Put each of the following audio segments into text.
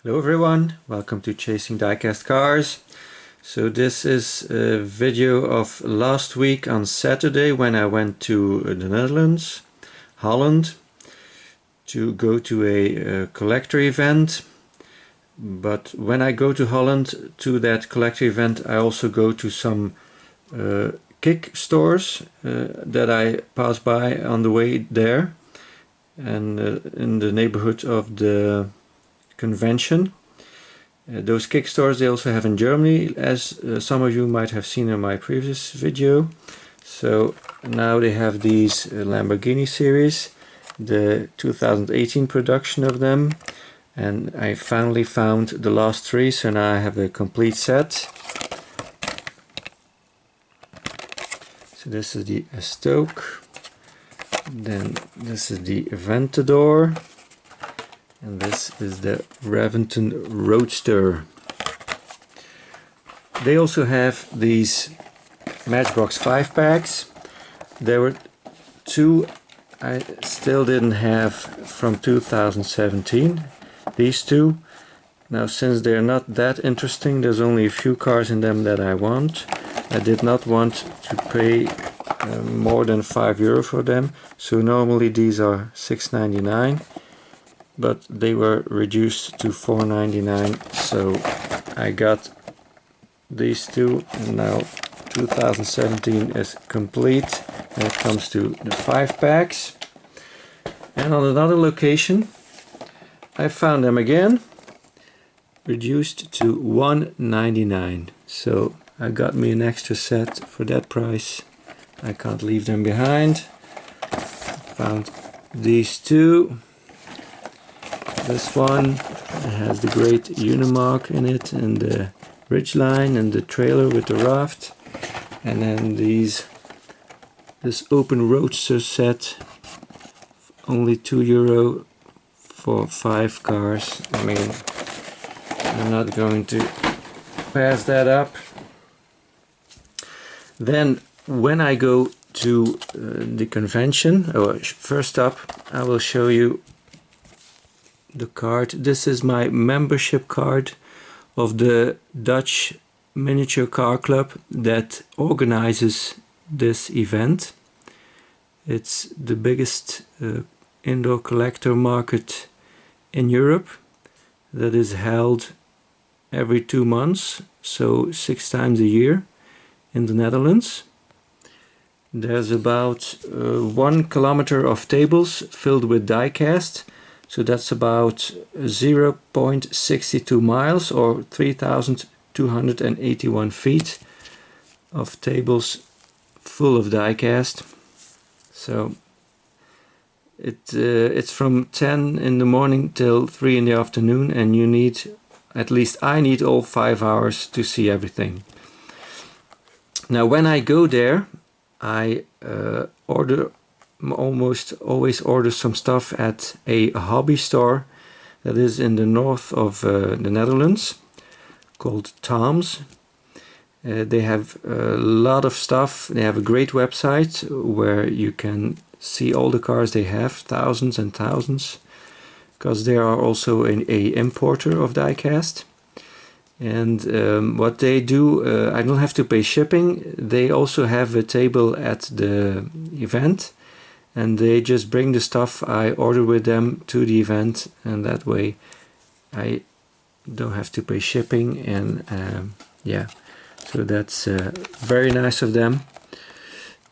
Hello everyone, welcome to Chasing Diecast Cars. So this is a video of last week on Saturday when I went to the Netherlands, Holland, to go to a collector event. But when I go to Holland to that collector event, I also go to some kick stores that I pass by on the way there, and in the neighborhood of the convention. Those kick stores they also have in Germany, as some of you might have seen in my previous video. So now they have these Lamborghini series, the 2018 production of them, and I finally found the last three, so now I have a complete set. So this is the Stoke, then this is the Aventador, and this is the Reventon Roadster. They also have these Matchbox 5 packs. There were two I still didn't have from 2017. These two. Now, since they're not that interesting, there's only a few cars in them that I want. I did not want to pay more than €5 for them. So normally these are €6.99. But they were reduced to $4.99, so I got these two, and now 2017 is complete when it comes to the 5 packs. And on another location I found them again, reduced to $1.99, so I got me an extra set for that price. I can't leave them behind. Found these two. This one has the great Unimark in it, and the ridgeline, and the trailer with the raft, and then this open roadster set, only €2 for 5 cars. I mean, I'm not going to pass that up. Then when I go to the convention, first up I will show you the card. This is my membership card of the Dutch Miniature Car Club that organizes this event. It's the biggest indoor collector market in Europe that is held every 2 months, so 6 times a year in the Netherlands. There's about 1 kilometer of tables filled with diecast. So that's about 0.62 miles or 3,281 feet of tables full of diecast. So it's from 10 in the morning till 3 in the afternoon, and you need, at least I need, all 5 hours to see everything. Now when I go there, I almost always order some stuff at a hobby store that is in the north of the Netherlands, called Tom's. They have a lot of stuff. They have a great website where you can see all the cars they have, thousands and thousands, because they are also an importer of diecast. And what they do, I don't have to pay shipping. They also have a table at the event, and they just bring the stuff I order with them to the event, and that way I don't have to pay shipping. And yeah, so that's very nice of them.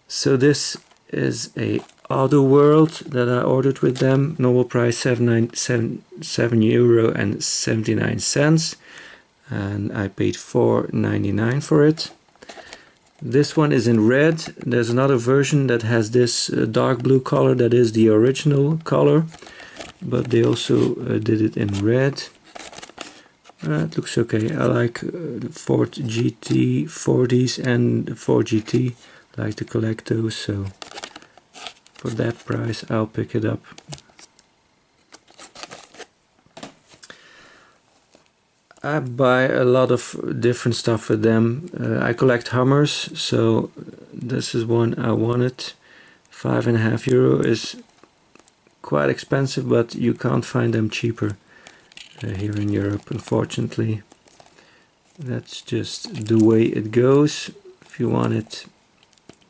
So this is a Auto World that I ordered with them. Normal price €7.79, and I paid $4.99 for it. This one is in red. There's another version that has this dark blue color that is the original color, but they also did it in red. It looks okay. I like the Ford GT40s and the Ford GT. I like to collect those, so for that price I'll pick it up. I buy a lot of different stuff with them. I collect Hummers, so this is one I wanted. €5.50 is quite expensive, but you can't find them cheaper. here in Europe, unfortunately. That's just the way it goes. If you want it,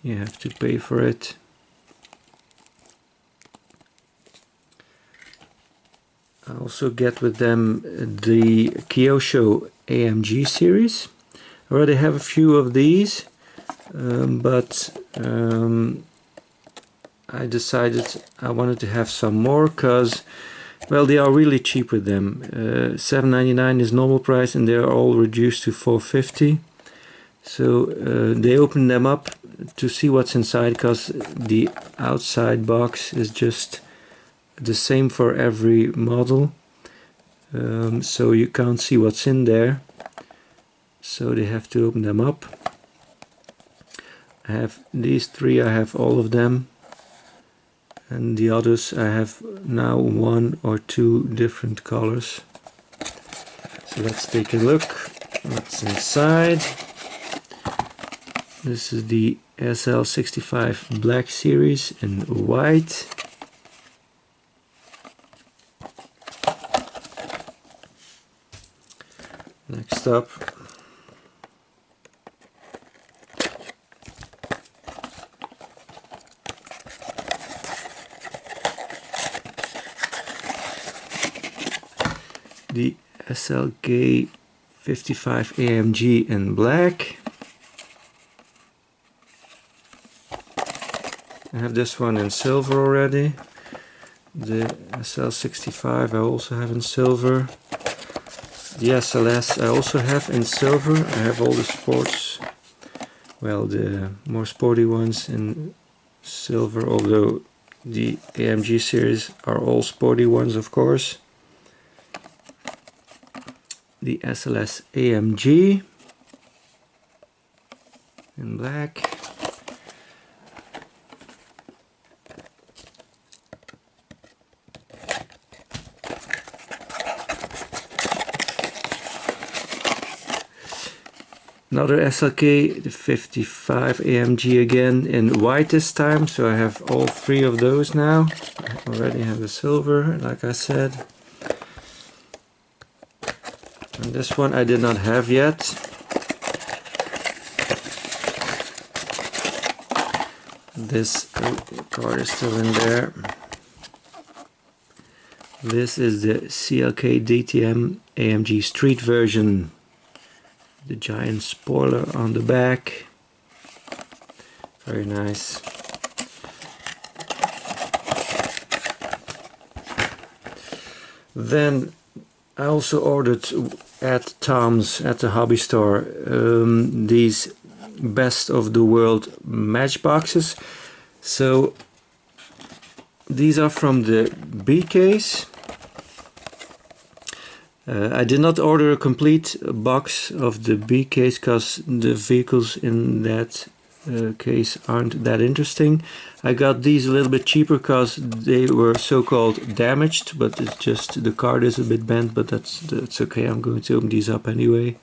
you have to pay for it. I also get with them the Kyosho AMG series. I already have a few of these, but I decided I wanted to have some more because, well, they are really cheap with them. $7.99 is normal price and they are all reduced to $4.50. So they opened them up to see what's inside, because the outside box is just the same for every model, so you can't see what's in there, so they have to open them up. I have these three, I have all of them, and the others I have now 1 or 2 different colors. So let's take a look what's inside. This is the SL65 Black Series in white. Next up, the SLK 55 AMG in black. I have this one in silver already. The SL65 I also have in silver. The SLS I also have in silver. I have all the sports, well, the more sporty ones in silver, although the AMG series are all sporty ones, of course. The SLS AMG in black. Another SLK, the 55 AMG again in white this time, so I have all 3 of those now. I already have the silver, like I said. And this one I did not have yet. This card is still in there. This is the CLK DTM AMG Street version. The giant spoiler on the back. Very nice. Then I also ordered at Tom's, at the hobby store, these best of the world matchboxes. So these are from the B case. I did not order a complete box of the B case because the vehicles in that case aren't that interesting. I got these a little bit cheaper because they were so-called damaged, but it's just the card is a bit bent, but that's okay. I'm going to open these up anyway.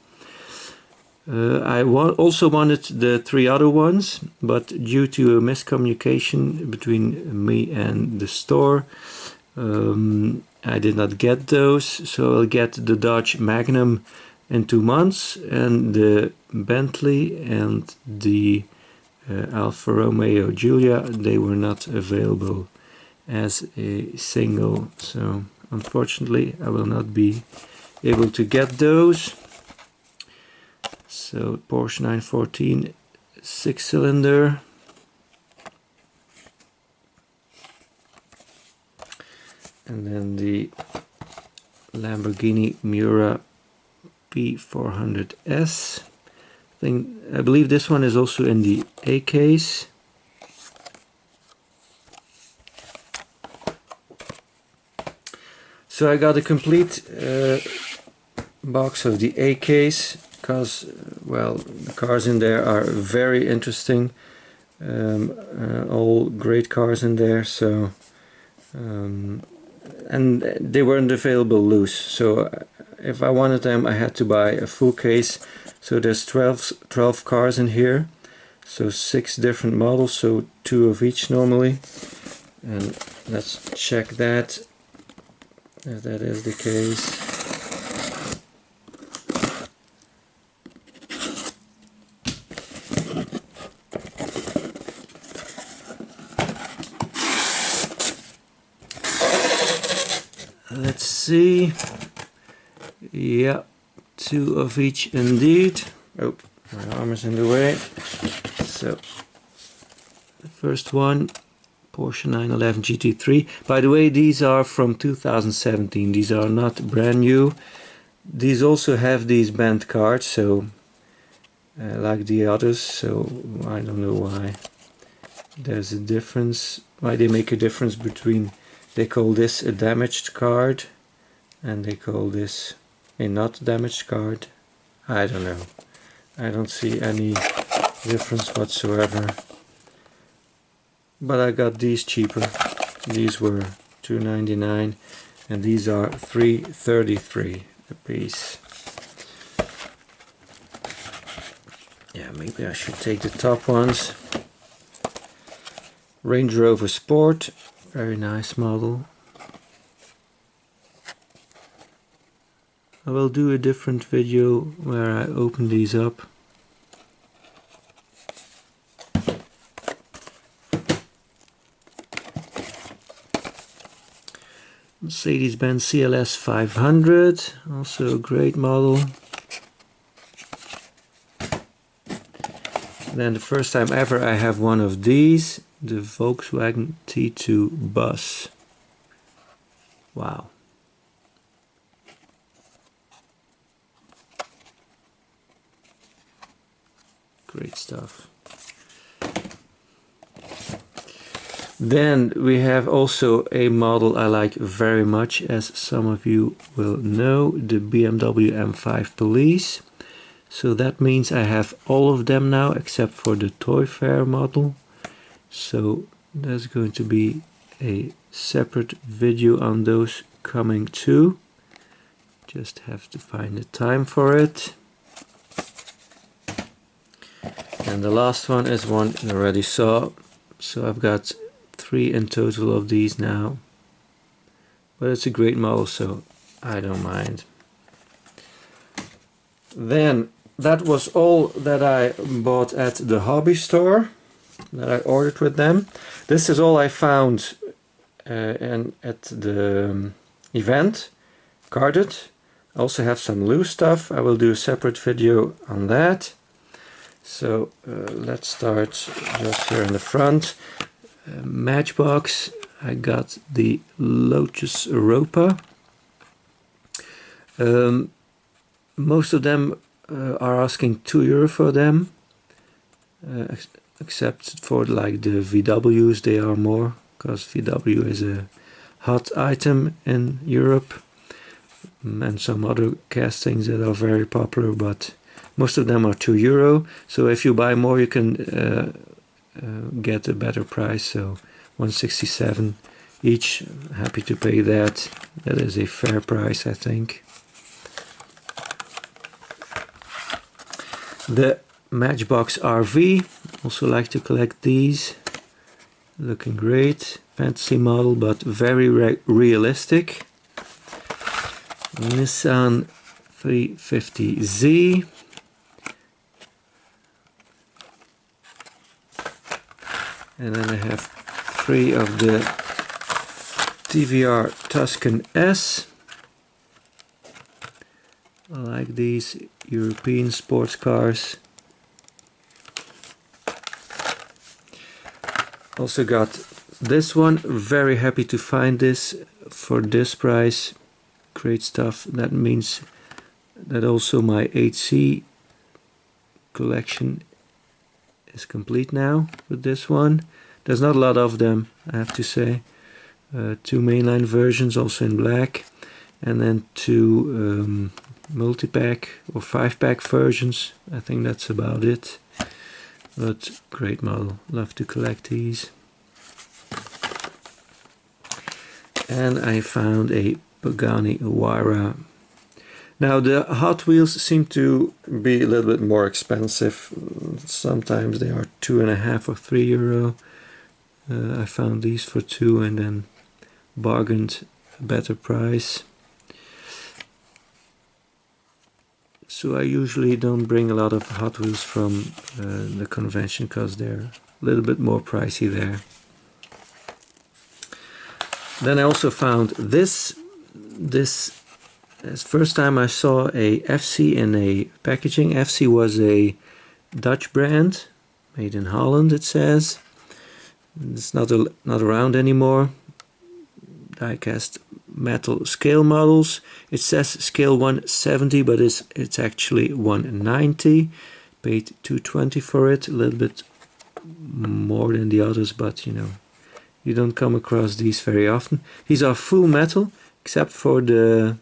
I also wanted the 3 other ones, but due to a miscommunication between me and the store, I did not get those, so I'll get the Dodge Magnum in 2 months, and the Bentley and the Alfa Romeo Giulia, they were not available as a single, so unfortunately I will not be able to get those. So Porsche 914 6-cylinder. And then the Lamborghini Miura P400S. I believe this one is also in the A case. So I got a complete box of the A case because, well, the cars in there are very interesting. All great cars in there, so and they weren't available loose, so if I wanted them I had to buy a full case. So there's 12 cars in here, so 6 different models, so 2 of each normally. And let's check that, if that is the case. see. Yeah, 2 of each indeed. Oh, my arm is in the way. So, the first one, Porsche 911 GT3. By the way, these are from 2017. These are not brand new. These also have these bent cards, so like the others. So I don't know why there's a difference. Why they make a difference between, they call this a damaged card and they call this a not damaged card. I don't know. I don't see any difference whatsoever. But I got these cheaper. These were $2.99 and these are $3.33 a piece. Yeah, maybe I should take the top ones. Range Rover Sport, very nice model. I will do a different video where I open these up. Mercedes-Benz CLS 500, also a great model. Then the first time ever I have one of these, the Volkswagen T2 bus. Wow. Great stuff. Then we have also a model I like very much, as some of you will know, the BMW M5 Police. So that means I have all of them now except for the Toy Fair model. So there's going to be a separate video on those coming too. Just have to find the time for it. And the last one is one you already saw. So I've got 3 in total of these now. But it's a great model, so I don't mind. Then that was all that I bought at the hobby store, that I ordered with them. This is all I found and at the event, carded. I also have some loose stuff. I will do a separate video on that. So let's start just here in the front. Matchbox, I got the Lotus Europa. Most of them are asking €2 for them, except for like the VWs, they are more, because VW is a hot item in Europe, and some other castings that are very popular, but most of them are €2. So if you buy more, you can get a better price. So 167 each. Happy to pay that. That is a fair price, I think. The Matchbox RV, also like to collect these. Looking great. Fantasy model, but very realistic. Nissan 350Z. And then I have 3 of the TVR Tuscan S. I like these European sports cars. Also got this one, very happy to find this for this price. Great stuff. That means that also my 8C collection is complete now with this one. There's not a lot of them, I have to say. 2 mainline versions, also in black, and then 2 multi-pack or 5-pack versions. I think that's about it. But great model, love to collect these. And I found a Pagani Huayra. Now the Hot Wheels seem to be a little bit more expensive. Sometimes they are €2.5 or €3. I found these for 2 and then bargained a better price. So I usually don't bring a lot of Hot Wheels from the convention because they're a little bit more pricey there. Then I also found this this is first time I saw a FC in a packaging. FC was a Dutch brand, made in Holland it says. It's not around anymore. Diecast metal scale models. It says scale 170, but it's actually 190. Paid 220 for it, a little bit more than the others, but you know, you don't come across these very often. These are full metal, except for the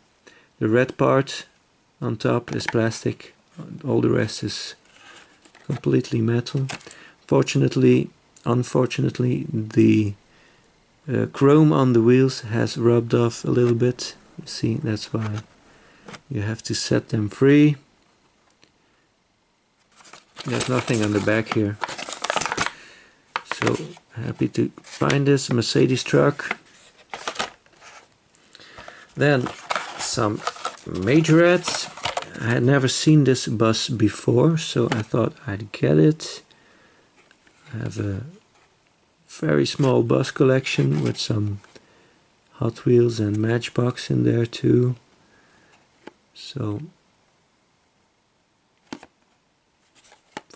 red part on top is plastic. All the rest is completely metal. Unfortunately, the chrome on the wheels has rubbed off a little bit. You see, that's why you have to set them free. There's nothing on the back here. So happy to find this Mercedes truck. Then some majorettes. I had never seen this bus before, so I thought I'd get it. I have a very small bus collection with some Hot Wheels and Matchbox in there too. So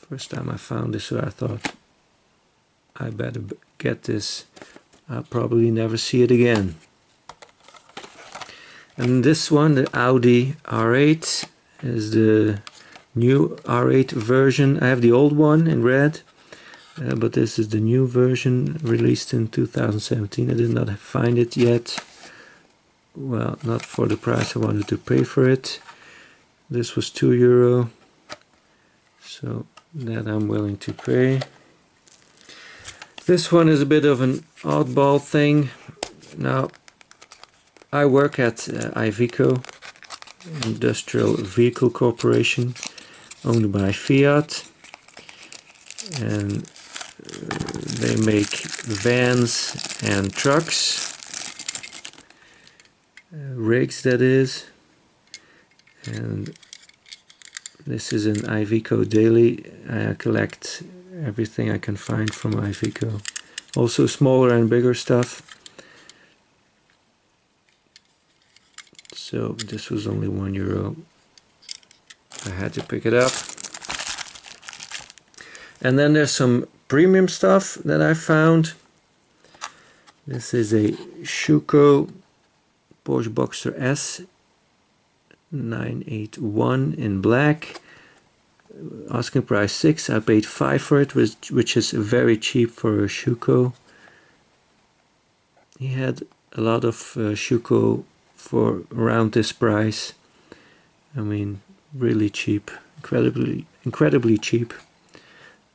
first time I found this, so I thought I better get this. I'll probably never see it again. And this one, the Audi R8, is the new R8 version. I have the old one in red, but this is the new version released in 2017. I did not find it yet. Well, not for the price I wanted to pay for it. This was €2, so that I'm willing to pay. This one is a bit of an oddball thing. Now, I work at Iveco, Industrial Vehicle Corporation, owned by Fiat, and they make vans and trucks, rigs that is, and this is an Iveco daily. I collect everything I can find from Iveco, also smaller and bigger stuff. So this was only €1. I had to pick it up. And then there's some premium stuff that I found. This is a Schuco Porsche Boxster S 981 in black. Asking price 6. I paid 5 for it, which is very cheap for a Schuco. He had a lot of Schuco for around this price. I mean, really cheap, incredibly cheap.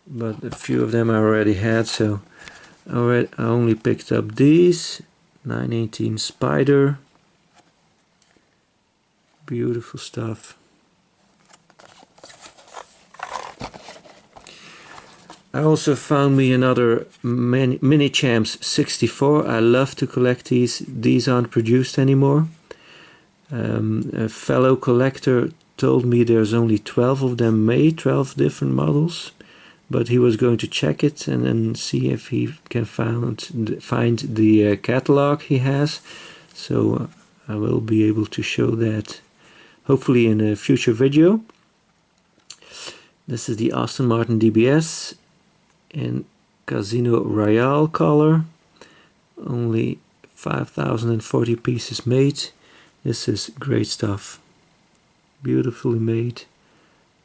But a few of them I already had, so I only picked up these. 918 Spider, beautiful stuff. I also found me another Mini Champs 64. I love to collect these. These aren't produced anymore. A fellow collector told me there's only 12 of them made, 12 different models, but he was going to check it and then see if he can find the catalog he has. So I will be able to show that hopefully in a future video. This is the Aston Martin DBS in Casino Royale color. Only 5,040 pieces made. This is great stuff. Beautifully made.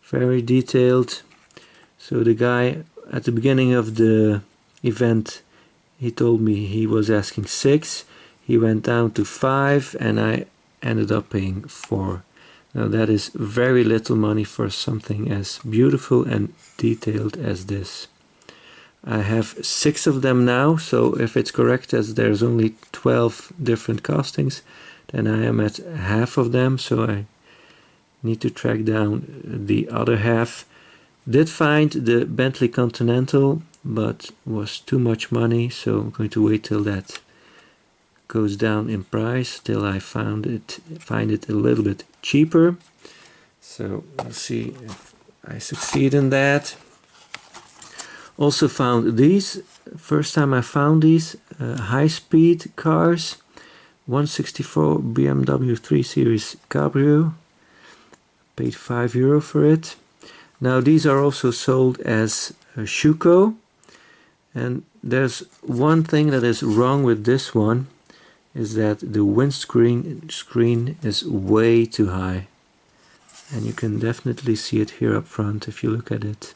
Very detailed. So the guy at the beginning of the event, he told me he was asking 6. He went down to 5 and I ended up paying 4. Now that is very little money for something as beautiful and detailed as this. I have 6 of them now, so if it's correct as there's only 12 different castings, then I am at half of them, so I need to track down the other half. Did find the Bentley Continental, but was too much money, so I'm going to wait till that goes down in price, till I find it a little bit cheaper. So we'll see if I succeed in that. Also found these. First time I found these high-speed cars. 164 BMW 3 Series Cabrio. Paid €5 for it. Now these are also sold as Schuko, and there's one thing that is wrong with this one, is that the windscreen screen is way too high, and you can definitely see it here up front if you look at it.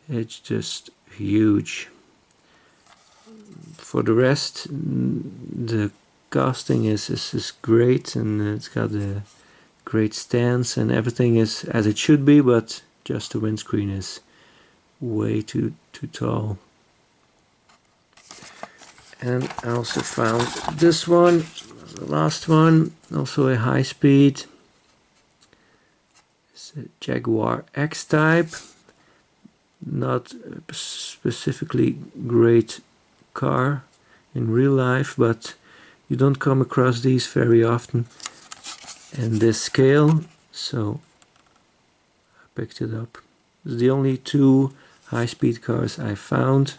It's just huge. For the rest, the casting is great, and it's got a great stance and everything is as it should be, but just the windscreen is way too tall. And I also found this one, the last one, also a high speed. It's a Jaguar X-Type. Not a specifically great car in real life, but you don't come across these very often in this scale, so I picked it up. It's the only two high-speed cars I found.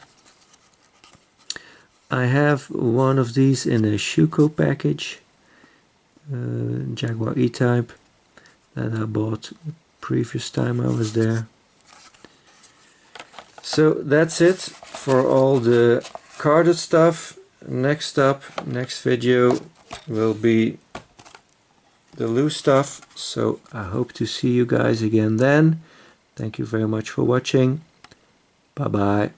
I have one of these in a Schuko package, Jaguar E-Type, that I bought the previous time I was there. So that's it for all the carded stuff. Next video will be the loose stuff, so I hope to see you guys again then. Thank you very much for watching. Bye bye.